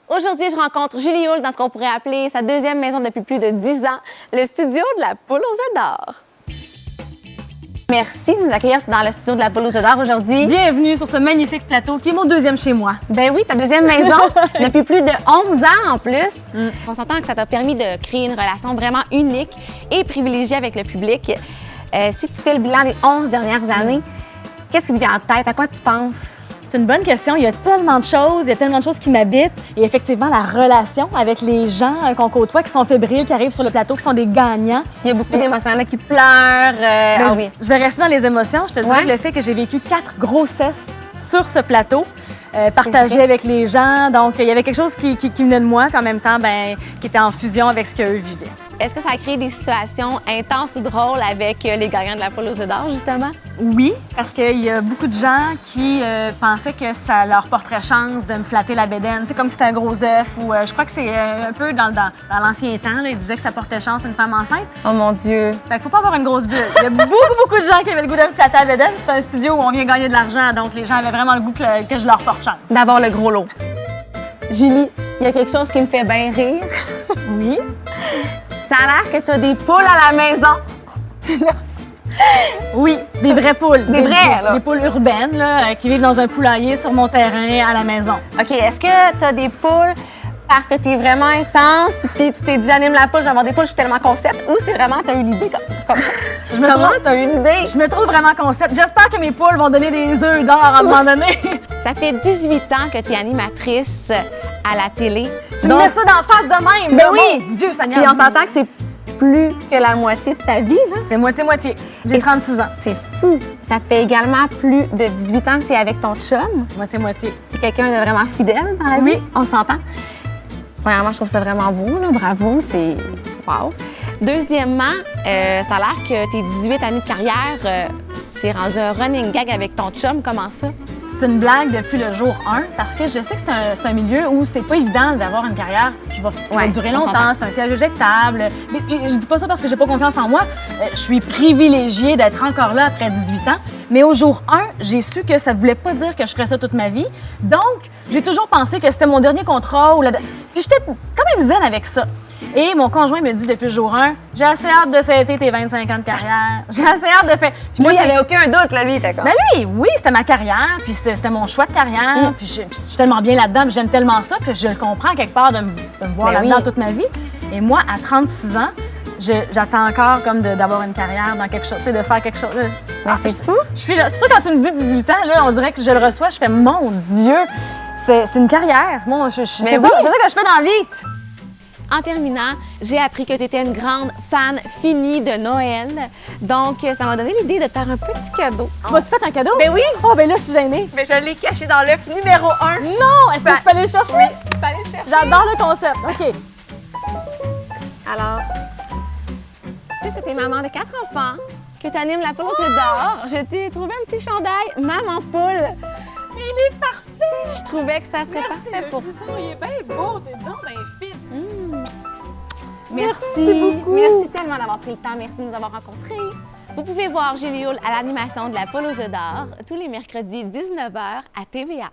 Aujourd'hui, je rencontre Julie Houle dans ce qu'on pourrait appeler sa deuxième maison depuis plus de 10 ans, le studio de la Poule aux œufs d'or. Merci de nous accueillir dans le studio de la Poule aux œufs d'or aujourd'hui. Bienvenue sur ce magnifique plateau qui est mon deuxième chez moi. Ben oui, ta deuxième maison depuis plus de 11 ans en plus. On s'entend que ça t'a permis de créer une relation vraiment unique et privilégiée avec le public. Si tu fais le bilan des 11 dernières années, qu'est-ce qui te vient en tête? À quoi tu penses? C'est une bonne question. Il y a tellement de choses, qui m'habitent. Et effectivement, la relation avec les gens qu'on côtoie, qui sont fébriles, qui arrivent sur le plateau, qui sont des gagnants. Il y a beaucoup d'émotions, il y en a qui pleurent. Oui. Je vais rester dans les émotions. Je te dirais que le fait que j'ai vécu 4 grossesses sur ce plateau, partagées avec les gens. Donc, il y avait quelque chose qui venait de moi, puis en même temps, qui était en fusion avec ce qu'eux vivaient. Est-ce que ça a créé des situations intenses ou drôles avec les gagnants de la Poule aux œufs d'or, justement? Oui, parce qu'il y a beaucoup de gens qui pensaient que ça leur porterait chance de me flatter la bédaine. C'est comme si c'était un gros œuf ou je crois que c'est un peu dans l'ancien temps, là, ils disaient que ça portait chance une femme enceinte. Oh mon Dieu! Fait qu'il faut pas avoir une grosse bulle. Il y a beaucoup de gens qui avaient le goût de me flatter la bédaine. C'est un studio où on vient gagner de l'argent, donc les gens avaient vraiment le goût que je leur porte chance. D'avoir le gros lot. Julie, il y a quelque chose qui me fait bien rire. Oui? Ça a l'air que tu as des poules à la maison. Oui, des vraies poules. Des vraies, là. Des poules urbaines, là, qui vivent dans un poulailler sur mon terrain à la maison. OK, est-ce que tu as des poules parce que tu es vraiment intense puis tu t'es dit j'anime la poule, je vais avoir des poules, je suis tellement concept, ou c'est vraiment tu as une idée comme comment tu as une idée? Je me trouve vraiment concept. J'espère que mes poules vont donner des œufs d'or à un moment donné. Ça fait 18 ans que tu es animatrice à la télé. Tu me mets ça d'en face de même. Ben là. oui! Mon Dieu, Seigneur. Puis on s'entend que c'est plus que la moitié de ta vie, là. C'est moitié-moitié. J'ai 36 ans. C'est fou. Ça fait également plus de 18 ans que tu es avec ton chum. Moitié-moitié. Tu es quelqu'un de vraiment fidèle dans la vie. Oui. On s'entend. Premièrement, je trouve ça vraiment beau, là. Bravo, c'est wow. Deuxièmement, ça a l'air que tes 18 années de carrière, c'est rendu un running gag avec ton chum. Comment ça? C'est une blague depuis le jour 1 parce que je sais que c'est un milieu où c'est pas évident d'avoir une carrière qui va durer longtemps. C'est un siège éjectable. Mais, puis, je dis pas ça parce que j'ai pas confiance en moi. Je suis privilégiée d'être encore là après 18 ans. Mais au jour 1, j'ai su que ça voulait pas dire que je ferais ça toute ma vie. Donc, j'ai toujours pensé que c'était mon dernier contrat. Puis j'étais quand même zen avec ça. Et mon conjoint me dit depuis le jour 1, j'ai assez hâte de fêter tes 25 ans de carrière. J'ai assez hâte de faire. Puis moi, il n'y avait aucun doute, là, lui, t'es comme. Ben lui, oui, c'était ma carrière, puis c'était mon choix de carrière. Puis je suis tellement bien là-dedans, puis j'aime tellement ça que je le comprends quelque part de me voir là-dedans toute ma vie. Et moi, à 36 ans, j'attends encore comme d'avoir une carrière dans quelque chose, tu sais, de faire quelque chose. Mais c'est fou. Je suis là. C'est pour ça que quand tu me dis 18 ans, là, on dirait que je le reçois, je fais mon Dieu, c'est une carrière. Moi, c'est ça que je fais dans la vie. En terminant, j'ai appris que tu étais une grande fan finie de Noël. Donc, ça m'a donné l'idée de te faire un petit cadeau. Tu m'as-tu fait un cadeau? Ben oui! Oh, ben là, je suis gênée. Mais je l'ai caché dans l'œuf numéro 1. Non! Est-ce que je peux aller le chercher? Oui, tu peux aller le chercher. J'adore le concept. OK. Alors, puisque tu es maman de 4 enfants, que tu animes la Poule aux œufs d'or, je t'ai trouvé un petit chandail Maman Poule. Il est parfait! Je trouvais que ça serait parfait pour toi. Il est bien beau, t'es donc bien fit. Merci beaucoup. Merci tellement d'avoir pris le temps. Merci de nous avoir rencontrés. Vous pouvez voir Julie Houle à l'animation de la Poule aux œufs d'or tous les mercredis 19h à TVA.